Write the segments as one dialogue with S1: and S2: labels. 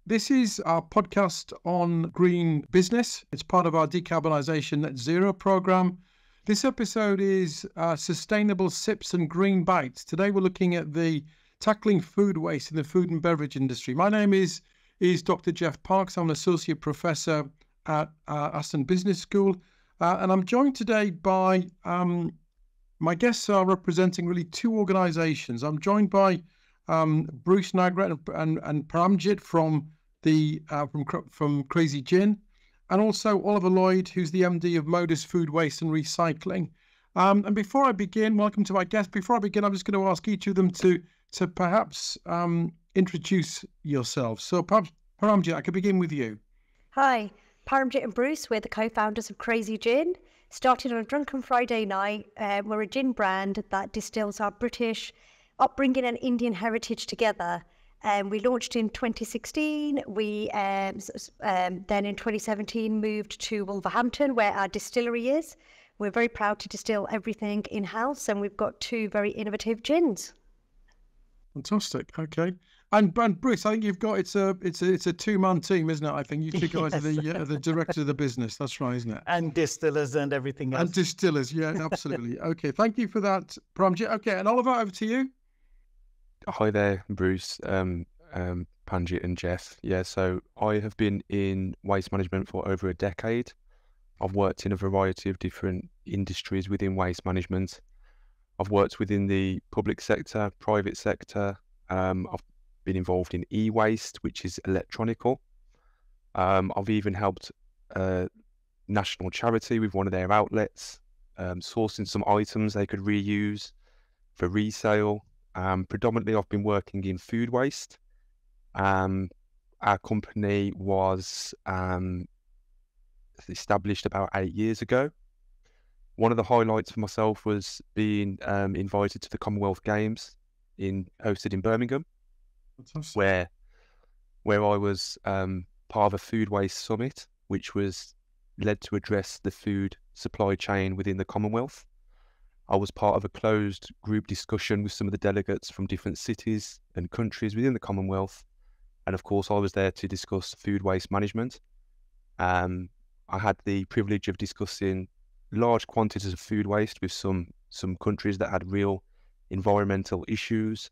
S1: This is our podcast on green business. It's part of our Decarbonisation Net Zero Programme. This episode is Sustainable Sips and Green Bites. Today we're looking at the tackling food waste in the food and beverage industry. My name is Dr. Jeff Parks. I'm an associate professor at Aston Business School. And I'm joined today by my guests are representing really two organisations. I'm joined by Bruce Nagret and Paramjit from Crazy Gin, and also Oliver Lloyd, who's the MD of Modus Food Waste and Recycling. And before I begin, welcome to my guests. Before I begin, I'm just going to ask each of them to perhaps introduce yourselves. So perhaps, Paramjit, I could begin with you.
S2: Hi, Paramjit and Bruce. We're the co-founders of Crazy Gin. Started on a drunken Friday night. We're a gin brand that distills our British upbringing and Indian heritage together. We launched in 2016. We then in 2017 moved to Wolverhampton, where our distillery is. We're very proud to distill everything in-house, and we've got two very innovative gins.
S1: Fantastic. Okay. And Bruce, I think you've got it's a two-man team, isn't it? I think you two guys are the director of the business. That's right, isn't it?
S3: And distillers and everything else.
S1: And distillers, yeah, absolutely. Okay, thank you for that, Paramjit. Okay, and Oliver, over to you.
S4: Hi there, Bruce, Panjit and Jeff. Yeah, so I have been in waste management for over a decade. I've worked in a variety of different industries within waste management. I've worked within the public sector, private sector. I've been involved in e-waste, which is electronical. I've even helped a national charity with one of their outlets, sourcing some items they could reuse for resale. Predominantly, I've been working in food waste. Our company was established about 8 years ago. One of the highlights for myself was being invited to the Commonwealth Games hosted in Birmingham, where I was part of a food waste summit, which was led to address the food supply chain within the Commonwealth. I was part of a closed group discussion with some of the delegates from different cities and countries within the Commonwealth. And of course, I was there to discuss food waste management. I had the privilege of discussing large quantities of food waste with some countries that had real environmental issues,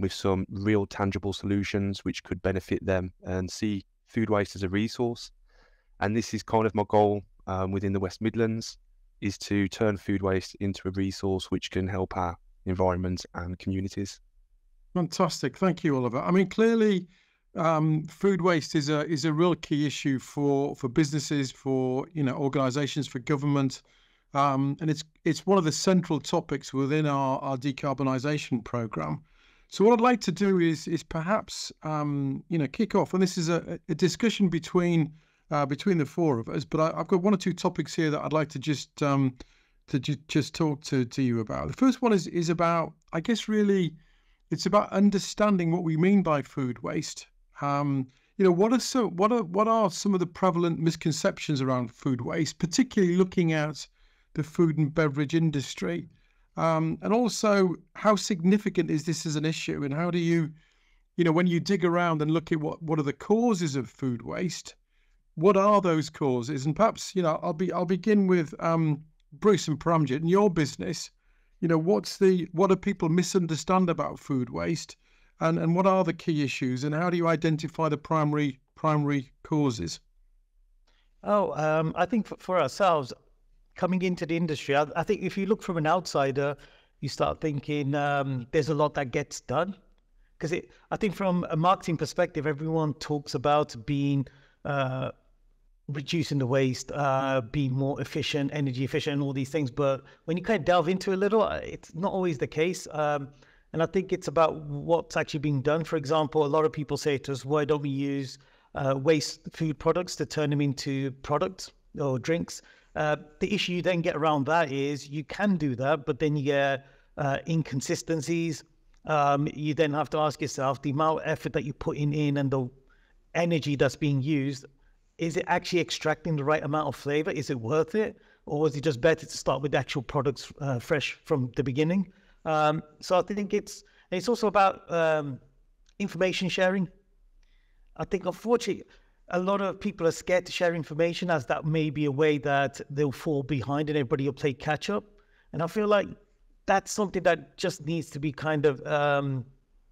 S4: with some real tangible solutions which could benefit them and see food waste as a resource. And this is kind of my goal within the West Midlands, is to turn food waste into a resource which can help our environment and communities.
S1: Fantastic. Thank you, Oliver. I mean, clearly, food waste is a real key issue for businesses, for organisations, for government, and it's one of the central topics within our decarbonisation programme. So what I'd like to do is perhaps kick off, and this is a discussion between the four of us, but I've got one or two topics here that I'd like to just talk to you about. The first one is about, I guess, really, it's about understanding what we mean by food waste. What are some of the prevalent misconceptions around food waste, particularly looking at the food and beverage industry, and also how significant is this as an issue, and how do you, when you dig around and look at what are the causes of food waste, what are those causes? And perhaps, I'll begin with Bruce and Paramjit. In your business, what do people misunderstand about food waste, and what are the key issues, and how do you identify the primary causes?
S3: I think for ourselves, coming into the industry, I think if you look from an outsider, you start thinking there's a lot that gets done. Because I think from a marketing perspective, everyone talks about being reducing the waste, being more efficient, energy efficient, and all these things. But when you kind of delve into it a little, it's not always the case. And I think it's about what's actually being done. For example, a lot of people say to us, why don't we use waste food products to turn them into products or drinks? The issue you then get around that is you can do that, but then you get inconsistencies. You then have to ask yourself, the amount of effort that you're putting in and the energy that's being used, is it actually extracting the right amount of flavor? Is it worth it? Or is it just better to start with actual products fresh from the beginning? So I think it's also about information sharing. I think, unfortunately, a lot of people are scared to share information, as that may be a way that they'll fall behind and everybody will play catch up. And I feel like that's something that just needs to be kind of,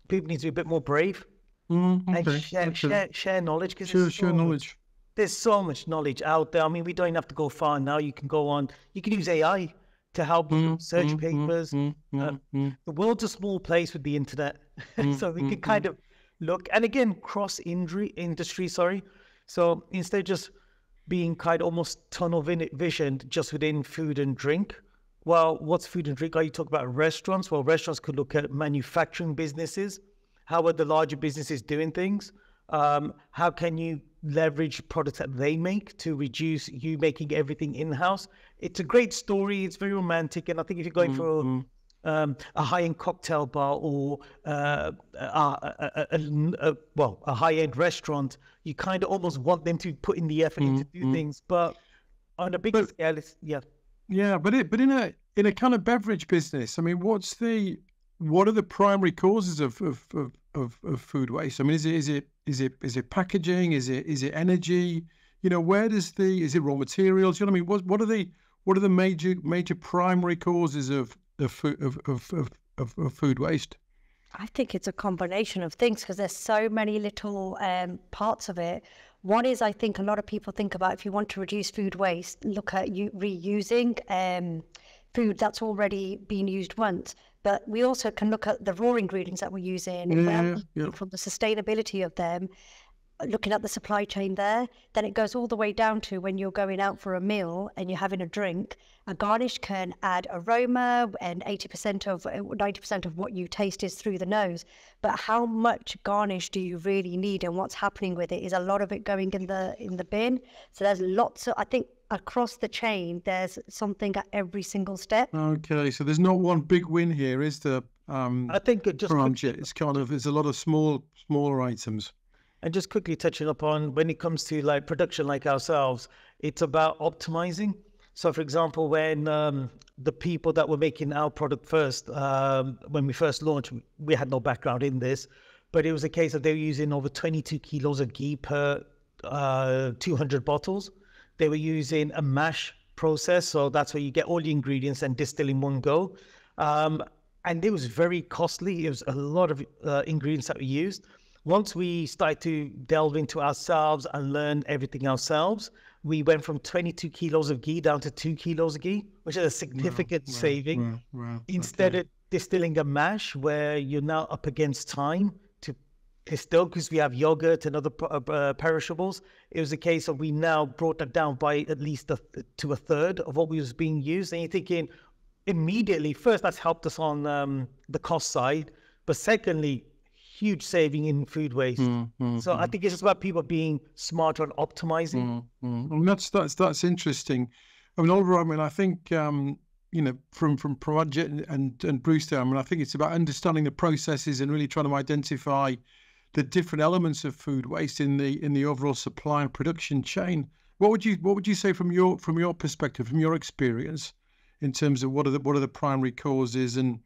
S3: people need to be a bit more brave and share knowledge.
S1: Share knowledge.
S3: There's so much knowledge out there. I mean, we don't even have to go far now. You can use AI to help search papers. The world's a small place with the internet. So we can kind of look, and again, industry, sorry. So instead of just being kind of almost tunnel visioned just within food and drink, well, what's food and drink? Are you talking about restaurants? Well, restaurants could look at manufacturing businesses. How are the larger businesses doing things? How can you leverage products that they make to reduce you making everything in-house? It's a great story. It's very romantic. And I think if you're going for a high-end cocktail bar or a high-end restaurant, you kind of almost want them to put in the effort to do things. But on a bigger scale, it's,
S1: but in a kind of beverage business, I mean, what are the primary causes of food waste? I mean, is it packaging? Is it energy? You know, is it raw materials? You know what I mean? What are the major primary causes of food waste?
S2: I think it's a combination of things, because there's so many little parts of it. One is, I think a lot of people think about, if you want to reduce food waste, look at reusing food that's already been used once. But we also can look at the raw ingredients that we're using, from the sustainability of them, looking at the supply chain there. Then it goes all the way down to when you're going out for a meal and you're having a drink. A garnish can add aroma, and 90% of what you taste is through the nose. But how much garnish do you really need, and what's happening with it? Is a lot of it going in the bin? So there's lots of, I think, across the chain, there's something at every single step.
S1: Okay, so there's not one big win here, is there?
S3: I think
S1: it's kind of, there's a lot of smaller items.
S3: And just quickly touching upon, when it comes to like production like ourselves, it's about optimizing. So for example, when the people that were making our product first, when we first launched, we had no background in this, but it was a case that they were using over 22 kilos of ghee per 200 bottles. They were using a mash process, so that's where you get all the ingredients and distill in one go. And it was very costly. It was a lot of ingredients that we used. Once we started to delve into ourselves and learn everything ourselves, we went from 22 kilos of ghee down to 2 kilos of ghee, which is a significant saving. Instead of distilling a mash where you're now up against time to distill, because we have yogurt and other perishables, it was a case of we now brought that down by at least to a third of what was being used. And you're thinking immediately, first, that's helped us on the cost side, but secondly, huge saving in food waste. So I think it's just about people being smarter on optimizing.
S1: And that's interesting. I mean, Oliver, I mean, I think from Project and Brewster, I mean, I think it's about understanding the processes and really trying to identify the different elements of food waste in the overall supply and production chain. What would you say from your perspective, from your experience, in terms of what are the primary causes and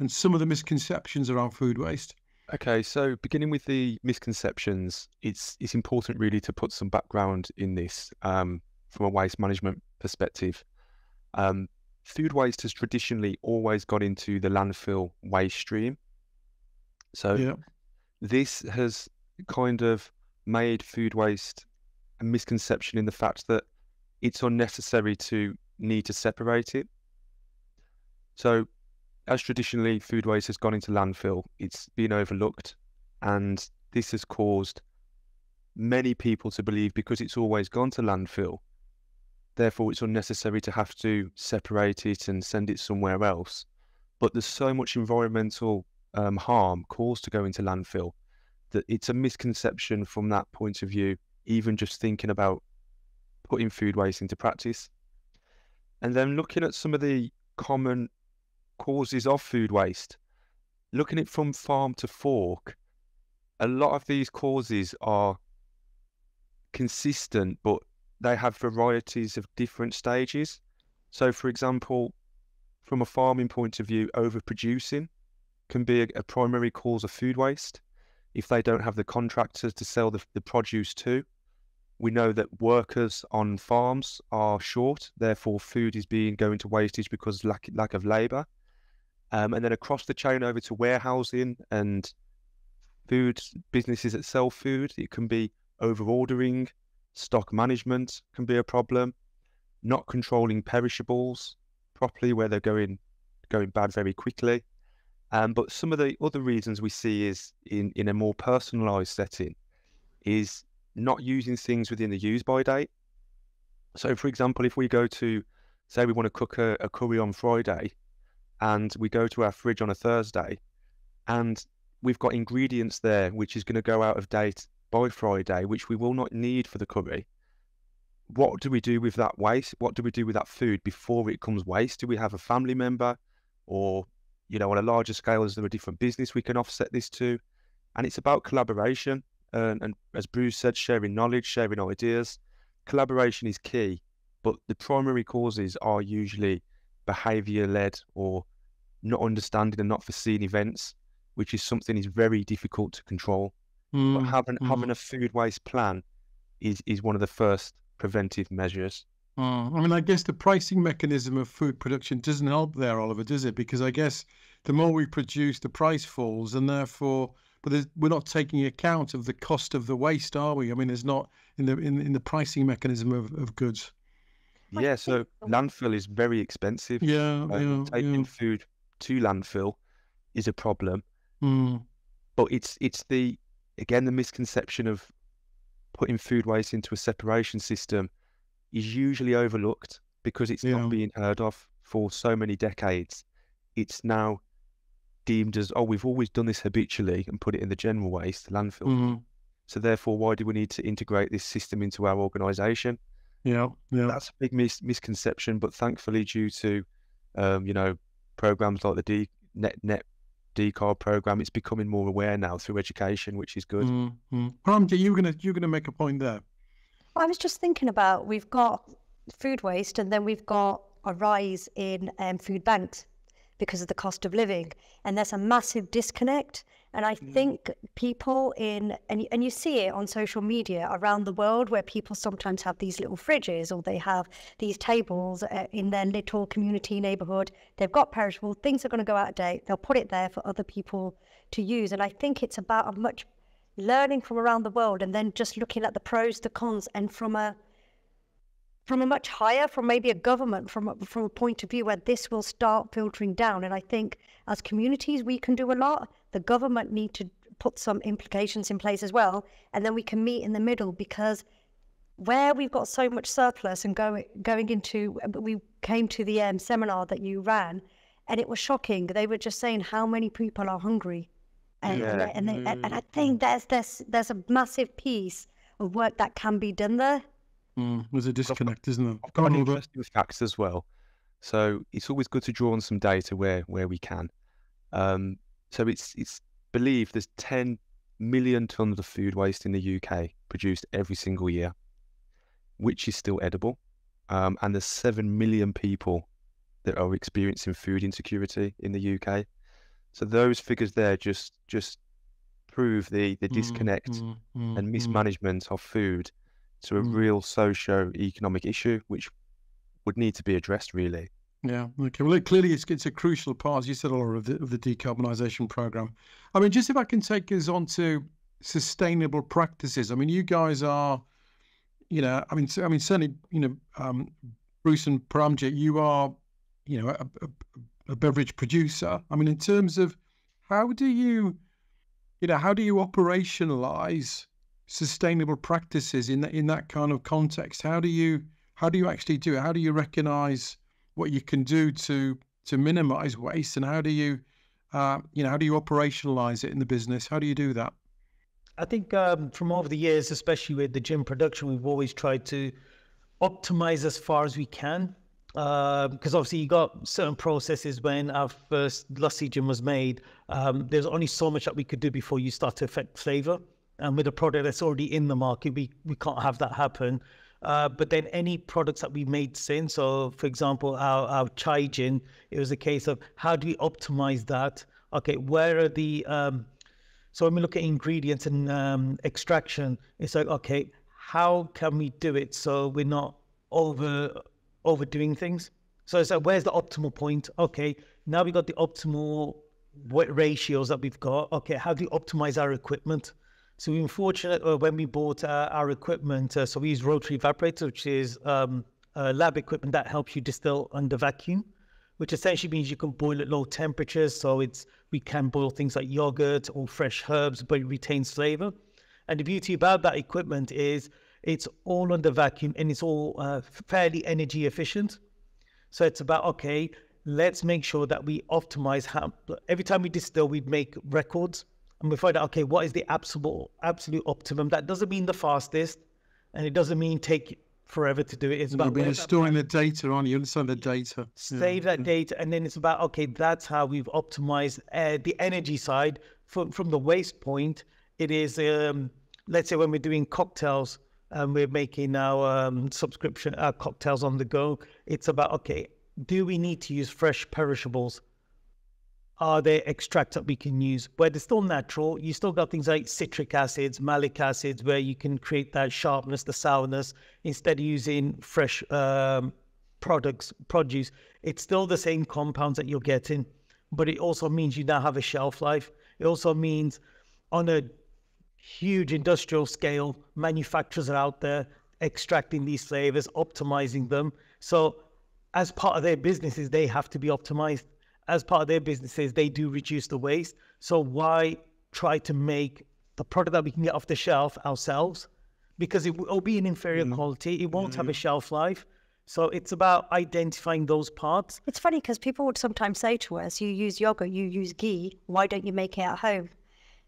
S1: some of the misconceptions around food waste?
S4: Okay, so beginning with the misconceptions, it's important really to put some background in this from a waste management perspective. Food waste has traditionally always gone into the landfill waste stream. So this has kind of made food waste a misconception in the fact that it's unnecessary to need to separate it. So as traditionally food waste has gone into landfill, it's been overlooked, and this has caused many people to believe because it's always gone to landfill, therefore it's unnecessary to have to separate it and send it somewhere else. But there's so much environmental harm caused to go into landfill that it's a misconception from that point of view, even just thinking about putting food waste into practice. And then looking at some of the common causes of food waste, looking at it from farm to fork, a lot of these causes are consistent, but they have varieties of different stages. So for example, from a farming point of view, overproducing can be a primary cause of food waste. if they don't have the contractors to sell the produce to. We know that workers on farms are short, therefore food is going to wastage because lack of labour. And then across the chain over to warehousing and food businesses that sell food, it can be over-ordering, stock management can be a problem, not controlling perishables properly where they're going bad very quickly. But some of the other reasons we see is in a more personalised setting is not using things within the use-by date. So, for example, if we go to, say we want to cook a curry on Friday, and we go to our fridge on a Thursday, and we've got ingredients there which is going to go out of date by Friday, which we will not need for the curry. What do we do with that waste? What do we do with that food before it becomes waste? Do we have a family member, or, you know, on a larger scale, is there a different business we can offset this to? And it's about collaboration. And as Bruce said, sharing knowledge, sharing ideas. Collaboration is key, but the primary causes are usually behaviour-led or not understanding and not foreseen events, which is something is very difficult to control. But having a food waste plan is one of the first preventive measures.
S1: I mean, I guess the pricing mechanism of food production doesn't help there, Oliver, does it? Because I guess the more we produce, the price falls, and therefore, we're not taking account of the cost of the waste, are we? I mean, there's not in the pricing mechanism of goods.
S4: Yeah, so landfill is very expensive. Taking food to landfill is a problem. But it's the misconception of putting food waste into a separation system is usually overlooked because it's not being heard of for so many decades. It's now deemed as, we've always done this habitually and put it in the general waste landfill. So therefore, why do we need to integrate this system into our organisation? That's a big misconception. But thankfully, due to programs like the Net Decarb program, it's becoming more aware now through education, which is good.
S1: Paramjit, you're gonna make a point there.
S2: I was just thinking about, we've got food waste, and then we've got a rise in food banks because of the cost of living, and there's a massive disconnect. And I think people and you see it on social media around the world, where people sometimes have these little fridges, or they have these tables in their little community neighborhood. They've got perishable things are going to go out of date. They'll put it there for other people to use. And I think it's about a much learning from around the world, and then just looking at the pros, the cons, and from a much higher, from maybe a government, from a point of view where this will start filtering down. And I think as communities, we can do a lot. The government need to put some implications in place as well. And then we can meet in the middle, because where we've got so much surplus and going into, we came to the seminar that you ran, and it was shocking. They were just saying how many people are hungry. And I think there's a massive piece of work that can be done there.
S1: There's a disconnect, isn't there?
S4: I've got interesting facts as well. So it's always good to draw on some data where we can. So it's believed there's 10 million tons of food waste in the UK produced every single year, which is still edible. And there's 7 million people that are experiencing food insecurity in the UK. So those figures there just prove the disconnect and mismanagement of food to a real socio-economic issue, which would need to be addressed, really.
S1: Yeah. Okay. Well, clearly it's a crucial part, as you said, Laura, of the decarbonisation programme. I mean, just if I can take us on to sustainable practices. I mean, you guys are, I mean certainly, Bruce and Paramjit, you are, a beverage producer. I mean, in terms of how do you operationalise sustainable practices in that kind of context? How do you actually do it? How do you recognise what you can do to minimise waste, and how do you operationalise it in the business? How do you do that?
S3: I think from over the years, especially with the gin production, we've always tried to optimize as far as we can. Because obviously you got certain processes. When our first lassi gin was made, there's only so much that we could do before you start to affect flavour. And with a product that's already in the market, we can't have that happen. But then any products that we made since, so for example, our chai gin, it was a case of how do we optimize that? Okay, where are the So when we look at ingredients and extraction, it's like, okay, how can we do it so we're not overdoing things? So it's like, where's the optimal point? Okay, now we got the optimal ratios that we've got. Okay, how do you optimize our equipment? So we were fortunate when we bought our equipment. So we use rotary evaporator, which is lab equipment that helps you distill under vacuum, which essentially means you can boil at low temperatures. So we can boil things like yogurt or fresh herbs, but it retains flavor. And the beauty about that equipment is it's all under vacuum and it's all fairly energy efficient. So it's about, okay, let's make sure that we optimize how, every time we distill, we make records and we find out, okay, what is the absolute optimum? That doesn't mean the fastest, and it doesn't mean take forever to do it. It's about
S1: storing the data on you, understand the data.
S3: Save that data, and then it's about, okay, that's how we've optimized the energy side. From the waste point, it is, let's say when we're doing cocktails, we're making our subscription cocktails on the go. It's about, okay, do we need to use fresh perishables? Are there extracts that we can use? Where they're still natural, you still got things like citric acids, malic acids, where you can create that sharpness, the sourness, instead of using fresh produce. It's still the same compounds that you're getting, but it also means you now have a shelf life. It also means on a huge industrial scale, manufacturers are out there extracting these flavors, optimizing them. So as part of their businesses, they have to be optimized. As part of their businesses, they do reduce the waste. So why try to make the product that we can get off the shelf ourselves? Because it will be an inferior quality. It won't have a shelf life. So it's about identifying those parts.
S2: It's funny because people would sometimes say to us, you use yogurt, you use ghee, why don't you make it at home?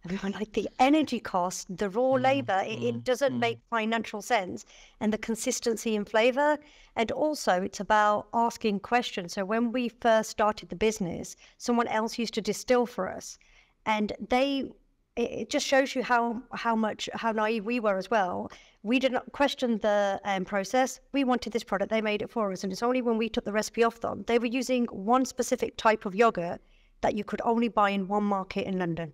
S2: And we're like, the energy cost, the raw labor, it doesn't make financial sense. And the consistency in flavor. And also it's about asking questions. So when we first started the business, someone else used to distill for us. And it just shows you how naive we were as well. We did not question the process. We wanted this product. They made it for us. And it's only when we took the recipe off them, they were using one specific type of yogurt that you could only buy in one market in London.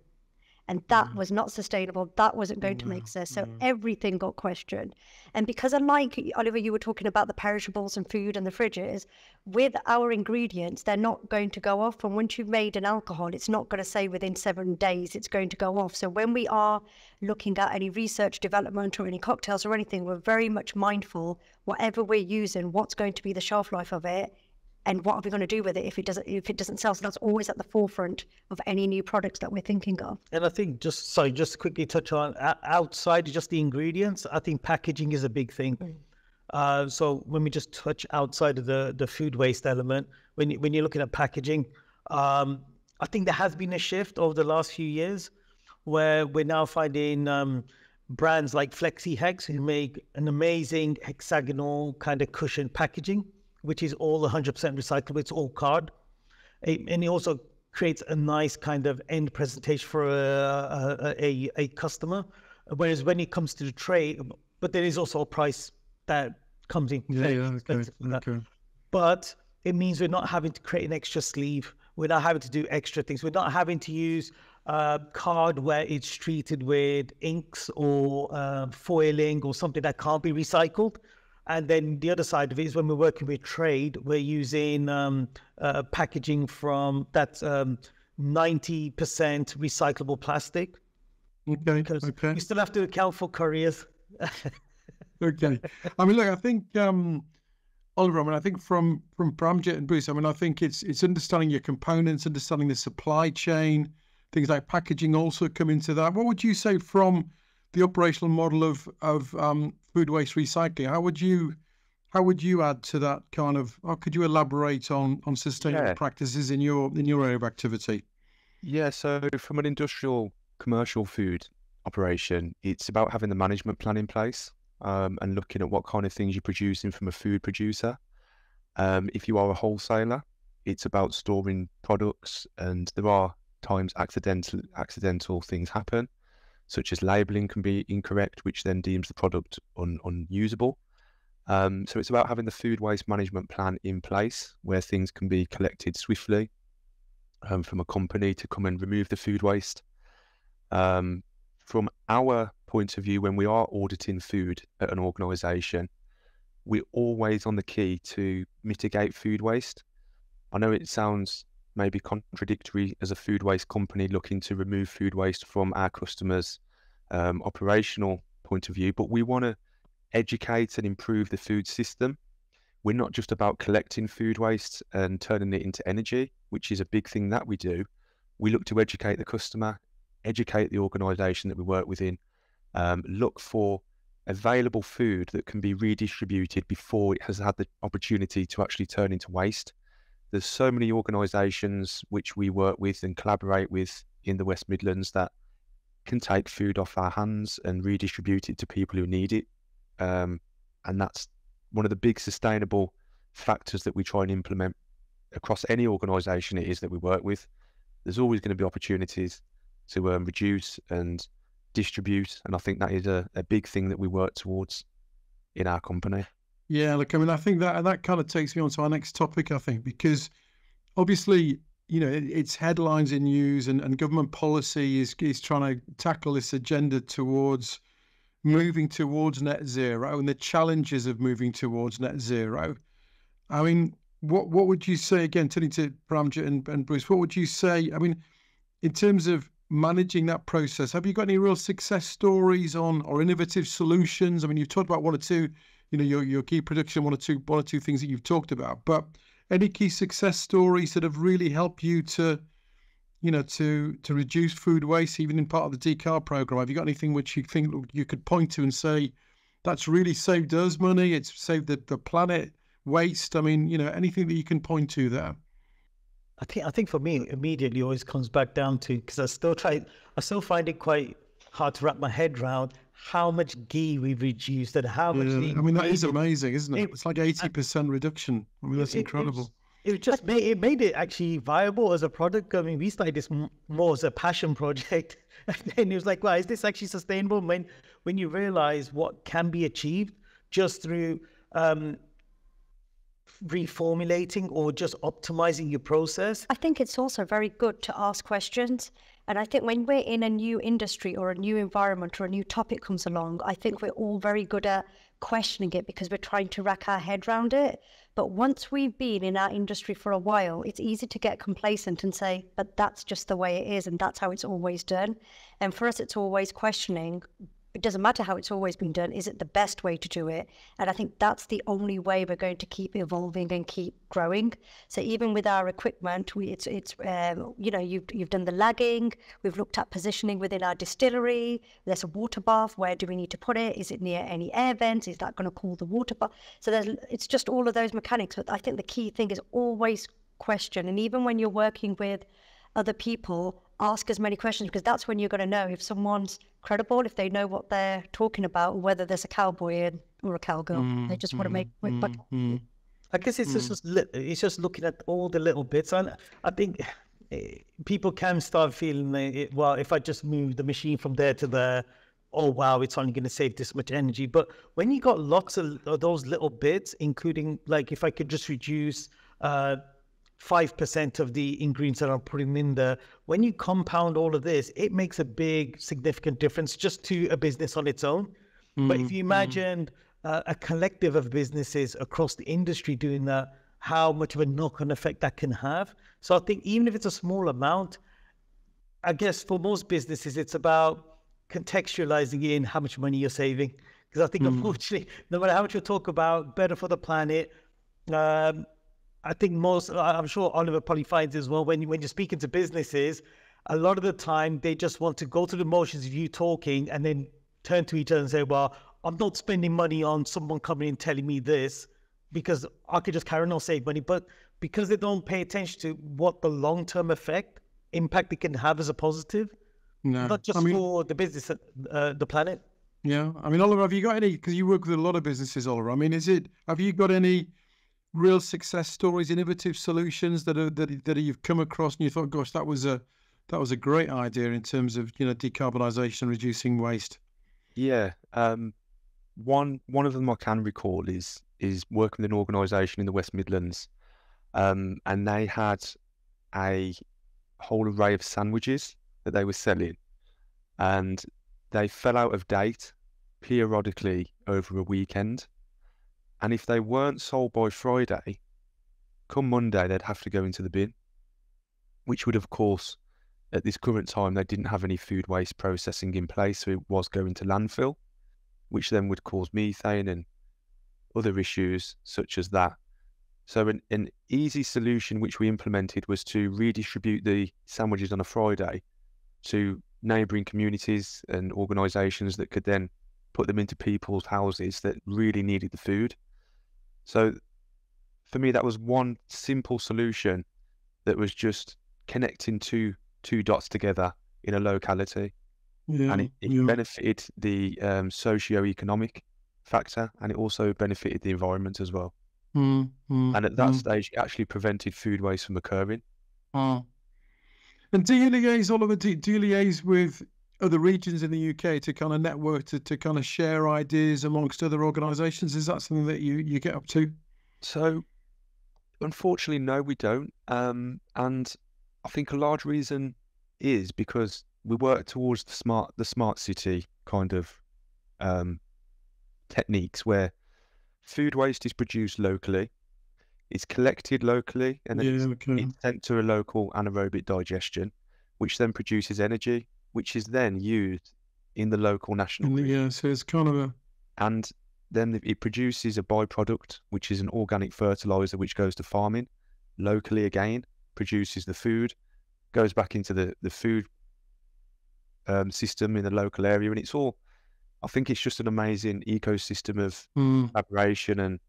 S2: And that was not sustainable. That wasn't going to make sense. So everything got questioned. And because unlike, Oliver, you were talking about the perishables and food and the fridges, with our ingredients, they're not going to go off. And once you've made an alcohol, it's not going to say within 7 days it's going to go off. So when we are looking at any research development or any cocktails or anything, we're very much mindful, whatever we're using, what's going to be the shelf life of it, and what are we going to do with it if it doesn't sell? So that's always at the forefront of any new products that we're thinking of.
S3: And I think just to quickly touch on outside of just the ingredients, I think packaging is a big thing. So when we just touch outside of the food waste element, when you're looking at packaging, I think there has been a shift over the last few years where we're now finding brands like Flexi Hex who make an amazing hexagonal kind of cushion packaging, which is all 100% recyclable. It's all card. And it also creates a nice kind of end presentation for a customer. Whereas when it comes to the tray, but there is also a price that comes in.
S1: Okay.
S3: But it means we're not having to create an extra sleeve. We're not having to do extra things. We're not having to use card where it's treated with inks or foiling or something that can't be recycled. And then the other side of it is when we're working with trade, we're using packaging from that's 90% recyclable plastic.
S1: Okay.
S3: Because we still have to account for couriers.
S1: Okay. I mean, look, I think, Oliver, I mean, I think from Paramjit and Bruce, I mean, I think it's understanding your components, understanding the supply chain, things like packaging also come into that. What would you say from the operational model of food waste recycling? How would you add to that kind of? Or could you elaborate on sustainable practices in your area of activity?
S4: Yeah. So from an industrial commercial food operation, it's about having the management plan in place and looking at what kind of things you're producing from a food producer. If you are a wholesaler, it's about storing products, and there are times accidental things happen, such as labeling can be incorrect, which then deems the product unusable. So it's about having the food waste management plan in place where things can be collected swiftly from a company to come and remove the food waste. From our point of view, when we are auditing food at an organisation, we're always on the key to mitigate food waste. I know it sounds maybe contradictory as a food waste company looking to remove food waste from our customers' operational point of view, but we want to educate and improve the food system. We're not just about collecting food waste and turning it into energy, which is a big thing that we do. We look to educate the customer, educate the organisation that we work within, look for available food that can be redistributed before it has had the opportunity to actually turn into waste. There's so many organisations which we work with and collaborate with in the West Midlands that can take food off our hands and redistribute it to people who need it. And that's one of the big sustainable factors that we try and implement across any organisation it is that we work with. There's always going to be opportunities to reduce and distribute, and I think that is a big thing that we work towards in our company.
S1: Yeah, look, I mean, I think that kind of takes me on to our next topic, I think, because obviously, you know, it's headlines in news and government policy is trying to tackle this agenda towards moving towards net zero and the challenges of moving towards net zero. I mean, what would you say, again, turning to Paramjit and Bruce, what would you say, I mean, in terms of managing that process, have you got any real success stories on or innovative solutions? I mean, you've talked about one or two, you know, your key production, one or two things that you've talked about, but any key success stories that have really helped you to, you know, to reduce food waste, even in part of the decarb program? Have you got anything which you think you could point to and say that's really saved us money, it's saved the planet waste? I mean, you know, anything that you can point to there?
S3: I think for me, immediately always comes back down to, because I still find it quite hard to wrap my head around how much ghee we've reduced and how much.
S1: I mean, that is amazing, isn't it? It's like 80% reduction. I mean, that's incredible.
S3: It just made it actually viable as a product. I mean, we started this more as a passion project, and then it was like, wow, is this actually sustainable? When you realize what can be achieved just through reformulating or just optimizing your process.
S2: I think it's also very good to ask questions. And I think when we're in a new industry or a new environment or a new topic comes along, I think we're all very good at questioning it because we're trying to wrap our head around it. But once we've been in our industry for a while, it's easy to get complacent and say, but that's just the way it is and that's how it's always done. And for us, it's always questioning. It doesn't matter how it's always been done. Is it the best way to do it? And I think that's the only way we're going to keep evolving and keep growing. So even with our equipment, it's you know, you've done the lagging. We've looked at positioning within our distillery. There's a water bath. Where do we need to put it? Is it near any air vents? Is that going to cool the water bath? So it's just all of those mechanics. But I think the key thing is always question. And even when you're working with other people, ask as many questions, because that's when you're going to know if someone's credible, if they know what they're talking about, or whether there's a cowboy or a cowgirl. They just want to make but
S3: I guess it's just looking at all the little bits. And I think people can start feeling, well, if I just move the machine from there to there, oh wow, it's only going to save this much energy. But when you got lots of those little bits, including like if I could just reduce 5% of the ingredients that I'm putting in there, when you compound all of this, it makes a big, significant difference just to a business on its own. But if you imagined a collective of businesses across the industry doing that, how much of a knock-on effect that can have. So I think even if it's a small amount, I guess for most businesses, it's about contextualizing in how much money you're saving. Because I think, unfortunately, no matter how much you talk about better for the planet, I think I'm sure Oliver probably finds as well, when you're speaking to businesses, a lot of the time they just want to go through the motions of you talking and then turn to each other and say, well, I'm not spending money on someone coming and telling me this because I could just carry on save money. But because they don't pay attention to what the long-term impact it can have as a positive, not just for the business, the planet.
S1: Yeah. I mean, Oliver, have you got any, because you work with a lot of businesses, Oliver, I mean, have you got any real success stories, innovative solutions that you've come across and you thought, gosh, that was a great idea in terms of, you know, decarbonisation, reducing waste?
S4: Yeah, one of them I can recall is working with an organisation in the West Midlands, and they had a whole array of sandwiches that they were selling, and they fell out of date periodically over a weekend. And if they weren't sold by Friday, come Monday, they'd have to go into the bin, which would, of course, at this current time, they didn't have any food waste processing in place, so it was going to landfill, which then would cause methane and other issues such as that. So an easy solution which we implemented was to redistribute the sandwiches on a Friday to neighbouring communities and organisations that could then put them into people's houses that really needed the food. So for me, that was one simple solution that was just connecting two dots together in a locality.
S1: Yeah,
S4: and it benefited the socio-economic factor, and it also benefited the environment as well. And at that stage, it actually prevented food waste from occurring.
S1: And do you liaise, Oliver, do you liaise with other regions in the UK to kind of network, to kind of share ideas amongst other organisations? Is that something that you get up to?
S4: So, unfortunately, no, we don't. And I think a large reason is because we work towards the smart city kind of techniques, where food waste is produced locally, it's collected locally, and then it's sent to a local anaerobic digestion, which then produces energy, which is then used in the local national grid.
S1: Yeah, so it's kind of a...
S4: And then it produces a byproduct, which is an organic fertilizer, which goes to farming locally again, produces the food, goes back into the food system in the local area. And it's all, I think it's just an amazing ecosystem of collaboration.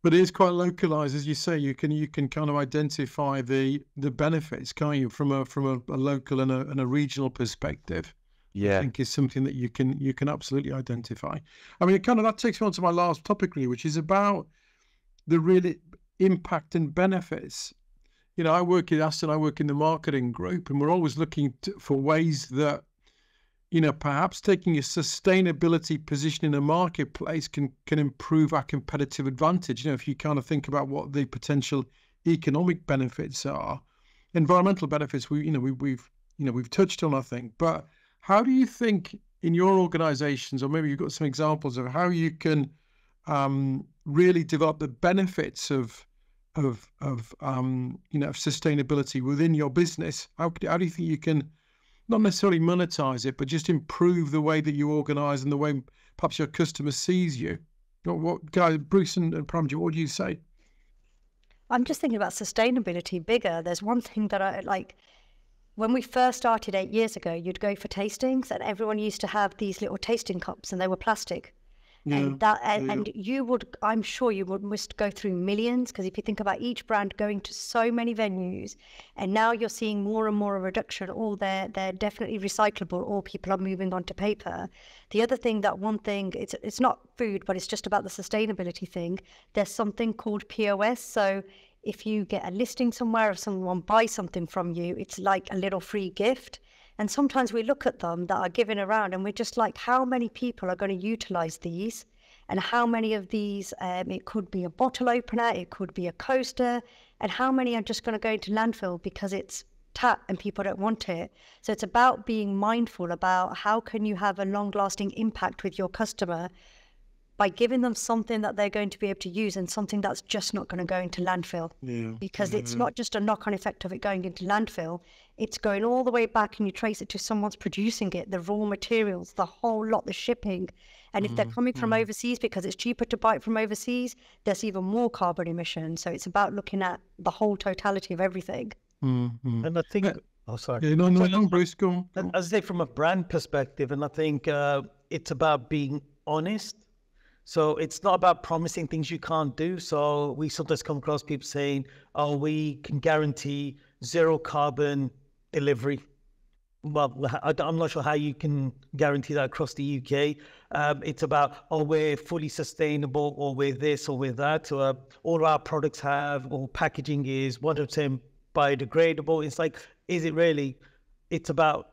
S1: But it is quite localized, as you say. You can kind of identify the benefits, can't you, from a local and a regional perspective.
S4: Yeah,
S1: I think is something that you can absolutely identify. I mean, that takes me on to my last topic, really, which is about the real impact and benefits. You know, I work at Aston, I work in the marketing group, and we're always looking for ways that, you know, perhaps taking a sustainability position in a marketplace can improve our competitive advantage. You know, if you kind of think about what the potential economic benefits are, environmental benefits, we've touched on, I think. But how do you think in your organisations, or maybe you've got some examples of how you can really develop the benefits of sustainability within your business? How do you think you can not necessarily monetize it, but just improve the way that you organize and the way perhaps your customer sees you? Guys, Bruce and Pramjit, what do you say?
S2: I'm just thinking about sustainability bigger. There's one thing that I like. When we first started 8 years ago, you'd go for tastings, and everyone used to have these little tasting cups, and they were plastic. Yeah, and you would, I'm sure you must go through millions, because if you think about each brand going to so many venues, and now you're seeing more and more a reduction, or they're definitely recyclable, or people are moving on to paper. The other thing, it's not food, but it's just about the sustainability thing. There's something called POS. So if you get a listing somewhere, if someone buys something from you, it's like a little free gift. And sometimes we look at them that are given around, and we're just like, how many people are going to utilize these? And how many of these, it could be a bottle opener, it could be a coaster, and how many are just going to go into landfill because it's tap and people don't want it? So it's about being mindful about how can you have a long-lasting impact with your customer by giving them something that they're going to be able to use, and something that's just not going to go into landfill. Because it's not just a knock-on effect of it going into landfill, it's going all the way back, and you trace it to someone's producing it, the raw materials, the whole lot, the shipping. And if they're coming from overseas because it's cheaper to buy it from overseas, there's even more carbon emissions. So it's about looking at the whole totality of everything.
S3: And I think, sorry.
S1: Yeah, no, Bruce, go on.
S3: As I say, from a brand perspective, and I think it's about being honest. So it's not about promising things you can't do. So we sometimes come across people saying, oh, we can guarantee zero carbon delivery. Well, I'm not sure how you can guarantee that across the UK. It's about, oh, we're fully sustainable, or we're this, or we're that. All our products have, or packaging is 100% biodegradable. It's like, is it really? It's about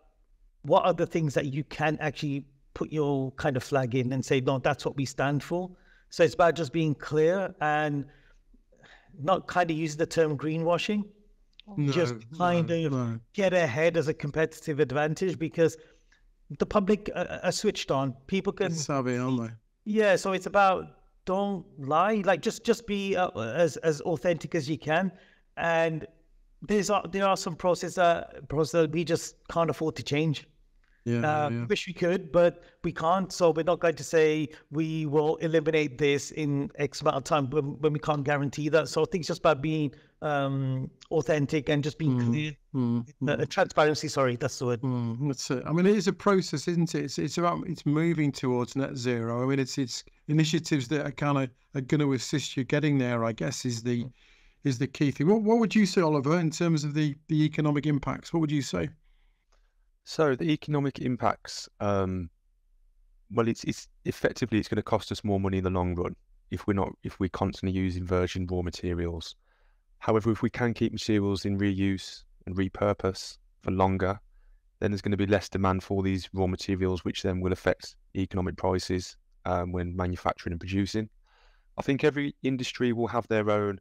S3: what are the things that you can actually put your kind of flag in and say, no, that's what we stand for. So it's about just being clear and not kind of use the term greenwashing, just kind of get ahead as a competitive advantage, because the public are switched on. People can
S1: savvy, aren't they?
S3: Yeah, so it's about don't lie, like just be as authentic as you can. And there are some processes that we just can't afford to change. Wish we could, but we can't. So we're not going to say we will eliminate this in X amount of time when we can't guarantee that. So I think it's just about being authentic and just being clear. Transparency, sorry, that's the word.
S1: That's it. I mean, it is a process, isn't it? It's moving towards net zero. I mean, it's initiatives that are going to assist you getting there, I guess, is the key thing. What would you say, Oliver, in terms of the economic impacts? What would you say?
S4: So the economic impacts, well, it's effectively it's going to cost us more money in the long run if we're constantly using virgin raw materials. However, if we can keep materials in reuse and repurpose for longer, then there's going to be less demand for these raw materials, which then will affect economic prices when manufacturing and producing. I think every industry will have their own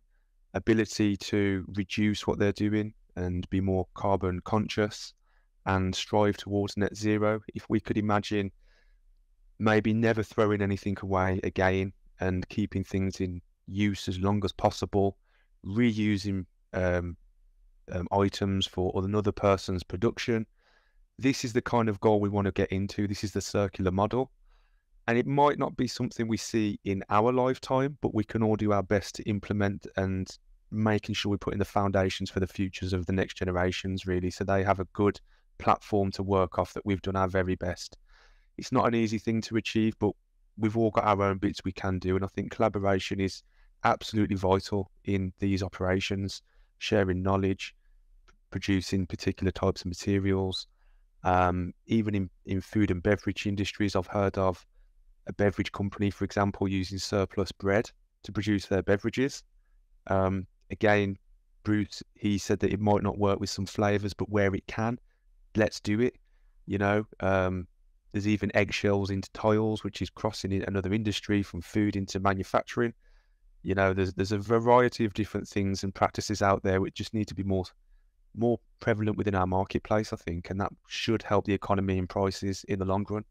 S4: ability to reduce what they're doing and be more carbon conscious and strive towards net zero. If we could imagine maybe never throwing anything away again and keeping things in use as long as possible, reusing items for another person's production, this is the kind of goal we want to get into. This is the circular model. And it might not be something we see in our lifetime, but we can all do our best to implement and making sure we're putting the foundations for the futures of the next generations, really, so they have a good platform to work off that we've done our very best. It's not an easy thing to achieve, but we've all got our own bits we can do. And I think collaboration is absolutely vital in these operations, sharing knowledge, producing particular types of materials. Even in food and beverage industries, I've heard of a beverage company, for example, using surplus bread to produce their beverages. Again, Bruce, he said that it might not work with some flavors, but where it can, let's do it. There's even eggshells into tiles, which is crossing another industry from food into manufacturing. There's a variety of different things and practices out there which just need to be more prevalent within our marketplace, I think, and that should help the economy and prices in the long run.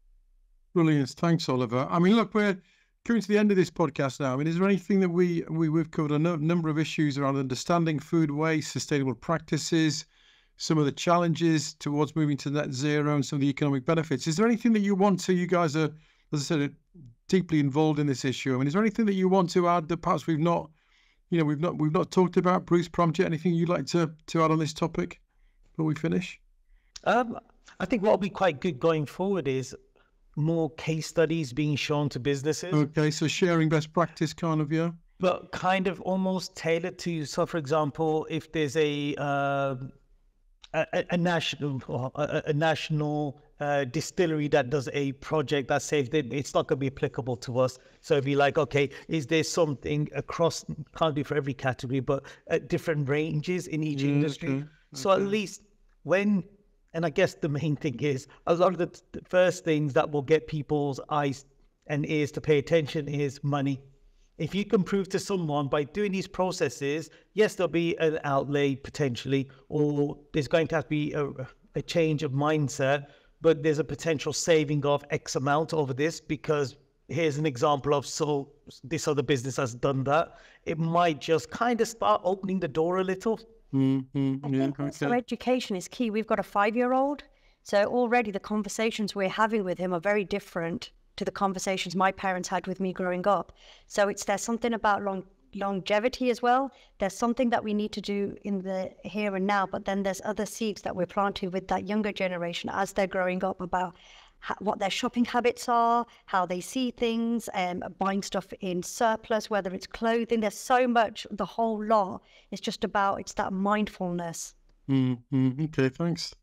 S1: Brilliant. Thanks, Oliver. I mean, look, we're coming to the end of this podcast now. I mean, is there anything that we've covered a number of issues around understanding food waste, sustainable practices, some of the challenges towards moving to net zero, and some of the economic benefits. Is there anything that you guys are, as I said, deeply involved in this issue? I mean, is there anything that you want to add that perhaps we've not talked about? Bruce, Pramjit, anything you'd like to add on this topic before we finish?
S3: I think what will be quite good going forward is more case studies being shown to businesses.
S1: Okay, so sharing best practice kind of, yeah.
S3: But kind of almost tailored to, so for example, if there's a national distillery that does a project that saves it, it's not going to be applicable to us. So it'd be like, okay, is there something across, can't do for every category, but at different ranges in each industry. So at least and I guess the main thing is, a lot of the first things that will get people's eyes and ears to pay attention is money. If you can prove to someone by doing these processes, yes, there'll be an outlay potentially, or there's going to have to be a change of mindset, but there's a potential saving of X amount over this, because here's an example of, so this other business has done that. It might just kind of start opening the door a little.
S2: I think also education is key. We've got a 5-year-old, so already the conversations we're having with him are very different to the conversations my parents had with me growing up. So there's something about longevity as well. There's something that we need to do in the here and now, but then there's other seeds that we're planting with that younger generation as they're growing up about what their shopping habits are, how they see things, buying stuff in surplus, whether it's clothing. There's so much, the whole lot. It's just about, it's that mindfulness.
S1: Okay, thanks,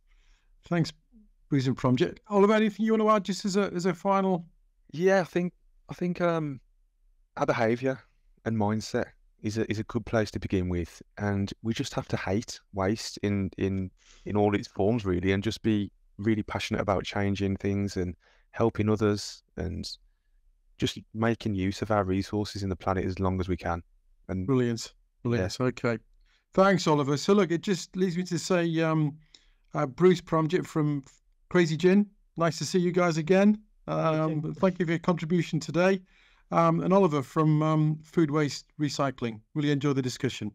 S1: Bruce and Pramjit. Oliver, anything you want to add just as a final?
S4: Yeah, I think our behaviour and mindset is a good place to begin with, and we just have to hate waste in all its forms, really, and just be really passionate about changing things and helping others and just making use of our resources in the planet as long as we can. And
S1: Brilliant. Yeah. Okay. Thanks, Oliver. So look, it just leads me to say, Bruce Pramjit from Crazy Gin, nice to see you guys again. Thank you for your contribution today. And Oliver from Food Waste Recycling. Really enjoyed the discussion.